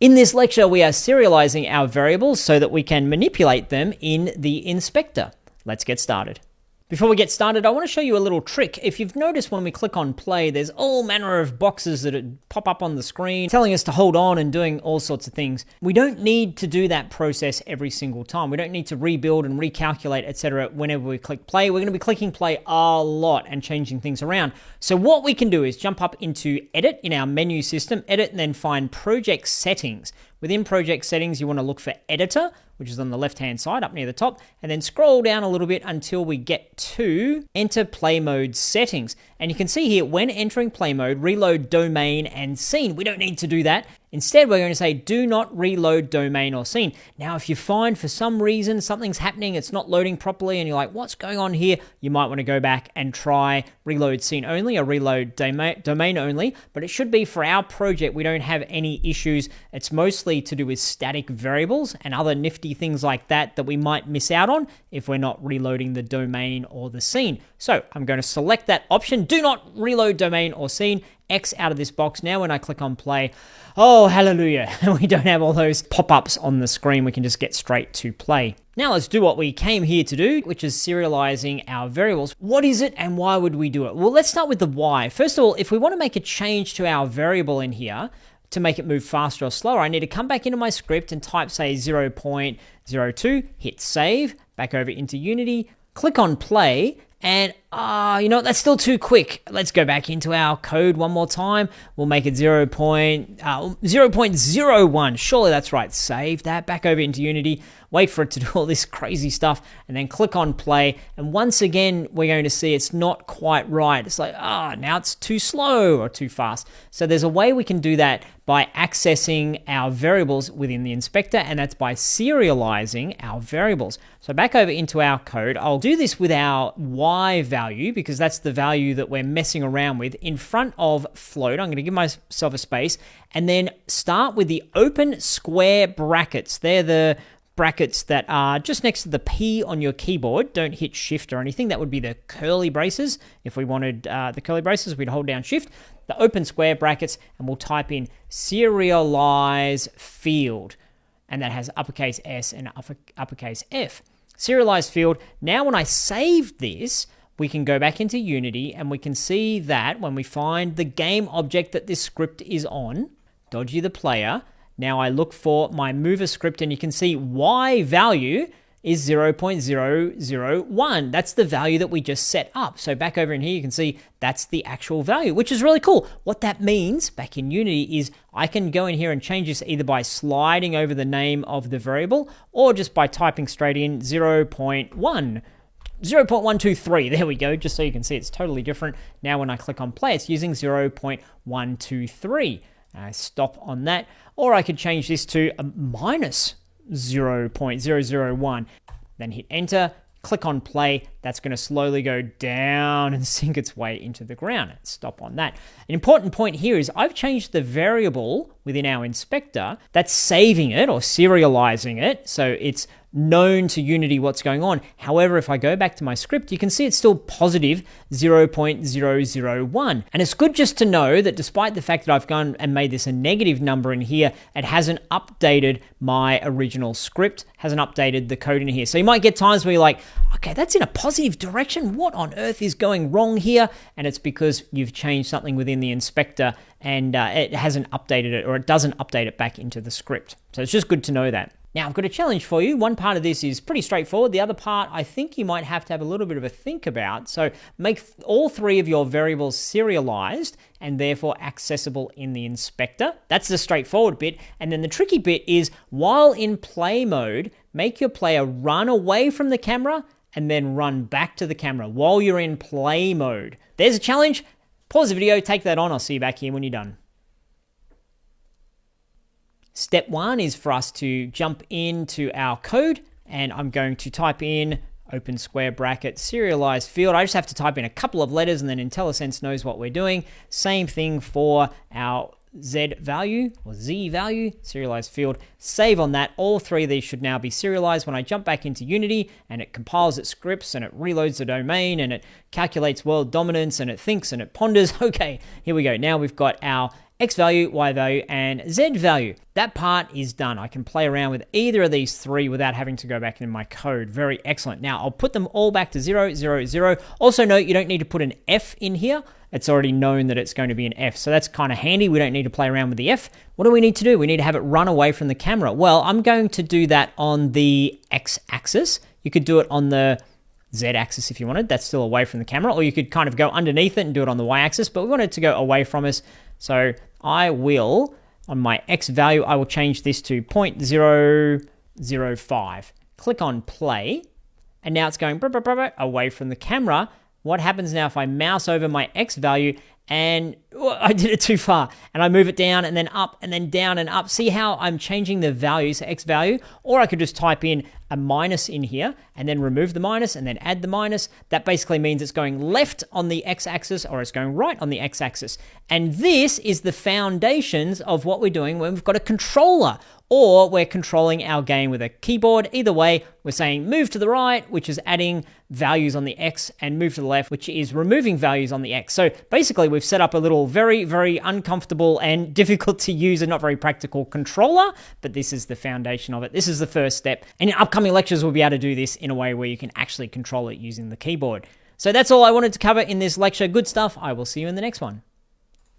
In this lecture, we are serializing our variables so that we can manipulate them in the inspector. Let's get started. Before we get started, I want to show you a little trick. If you've noticed when we click on play, there's all manner of boxes that pop up on the screen telling us to hold on and doing all sorts of things. We don't need to do that process every single time. We don't need to rebuild and recalculate, etc. whenever we click play. We're going to be clicking play a lot and changing things around. So what we can do is jump up into Edit in our menu system, Edit, and then find Project Settings. Within Project Settings, you want to look for Editor, which is on the left-hand side up near the top, and then scroll down a little bit until we get to Enter Play Mode Settings. And you can see here, when entering play mode, reload domain and scene. We don't need to do that. Instead, we're going to say, do not reload domain or scene. Now, if you find for some reason something's happening, it's not loading properly, and you're like, what's going on here? You might want to go back and try reload scene only or reload domain only, but it should be for our project. We don't have any issues. It's mostly to do with static variables and other nifty things like that we might miss out on if we're not reloading the domain or the scene. So I'm going to select that option, do not reload domain or scene, X out of this box. Now when I click on play, oh, hallelujah, we don't have all those pop-ups on the screen. We can just get straight to play. Now let's do what we came here to do, which is serializing our variables. What is it and why would we do it? Well, let's start with the why. First of all, if we want to make a change to our variable in here, to make it move faster or slower, I need to come back into my script and type, say, 0.02, hit save, back over into Unity, click on play, and you know what, that's still too quick. Let's go back into our code one more time. We'll make it 0.01. Surely that's right. Save that, back over into Unity, wait for it to do all this crazy stuff, and then click on play. And once again, we're going to see it's not quite right. It's like, now it's too slow or too fast. So there's a way we can do that by accessing our variables within the inspector, and that's by serializing our variables. So back over into our code, I'll do this with our Y value, because that's the value that we're messing around with in front of float. I'm going to give myself a space and then start with the open square brackets. They're the brackets that are just next to the P on your keyboard. Don't hit shift or anything. That would be the curly braces. If we wanted the curly braces, we'd hold down shift. The open square brackets, and we'll type in SerializeField, and that has uppercase S and uppercase F. SerializeField. Now when I save this, we can go back into Unity and we can see that when we find the game object that this script is on, dodgy the player, now I look for my mover script and you can see Y value is 0.001. That's the value that we just set up. So back over in here, you can see that's the actual value, which is really cool. What that means back in Unity is I can go in here and change this either by sliding over the name of the variable or just by typing straight in 0.123, there we go, just so you can see it's totally different. Now when I click on play, it's using 0.123. I stop on that, or I could change this to a minus 0.001. Then hit enter, click on play. That's going to slowly go down and sink its way into the ground. Stop on that. An important point here is I've changed the variable within our inspector that's saving it or serializing it, so it's known to Unity what's going on. However, if I go back to my script, you can see it's still positive 0.001. And it's good just to know that despite the fact that I've gone and made this a negative number in here, it hasn't updated my original script, hasn't updated the code in here. So you might get times where you're like, okay, that's in a positive direction. What on earth is going wrong here? And it's because you've changed something within the inspector and it hasn't updated it, or it doesn't update it back into the script. So it's just good to know that. Now, I've got a challenge for you. One part of this is pretty straightforward. The other part, I think you might have to have a little bit of a think about. So make all three of your variables serialized and therefore accessible in the inspector. That's the straightforward bit. And then the tricky bit is while in play mode, make your player run away from the camera and then run back to the camera while you're in play mode. There's a challenge. Pause the video, take that on. I'll see you back here when you're done. Step one is for us to jump into our code, and I'm going to type in open square bracket SerializeField. I just have to type in a couple of letters and then IntelliSense knows what we're doing. Same thing for our Z value or Z value, SerializeField. Save on that. All three of these should now be serialized. When I jump back into Unity and it compiles its scripts and it reloads the domain and it calculates world dominance and it thinks and it ponders. Okay, here we go. Now we've got our X value, Y value, and Z value. That part is done. I can play around with either of these three without having to go back into my code. Very excellent. Now, I'll put them all back to 0, 0, 0. Also note, you don't need to put an F in here. It's already known that it's going to be an F. So that's kind of handy. We don't need to play around with the F. What do we need to do? We need to have it run away from the camera. Well, I'm going to do that on the X-axis. You could do it on the Z-axis if you wanted. That's still away from the camera. Or you could kind of go underneath it and do it on the Y-axis. But we want it to go away from us. So I will, on my X value, I will change this to 0.005. Click on play. And now it's going away from the camera. What happens now if I mouse over my X value and I did it too far and I move it down and then up and then down and up? See how I'm changing the values to X value? Or I could just type in a minus in here and then remove the minus and then add the minus. That basically means it's going left on the X-axis or it's going right on the X-axis. And this is the foundations of what we're doing when we've got a controller or we're controlling our game with a keyboard. Either way, we're saying move to the right, which is adding values on the X, and move to the left, which is removing values on the X. So basically, we've set up a little very, very uncomfortable and difficult to use and not very practical controller, but this is the foundation of it. This is the first step. And in upcoming lectures, we'll be able to do this in a way where you can actually control it using the keyboard. So that's all I wanted to cover in this lecture. Good stuff. I will see you in the next one.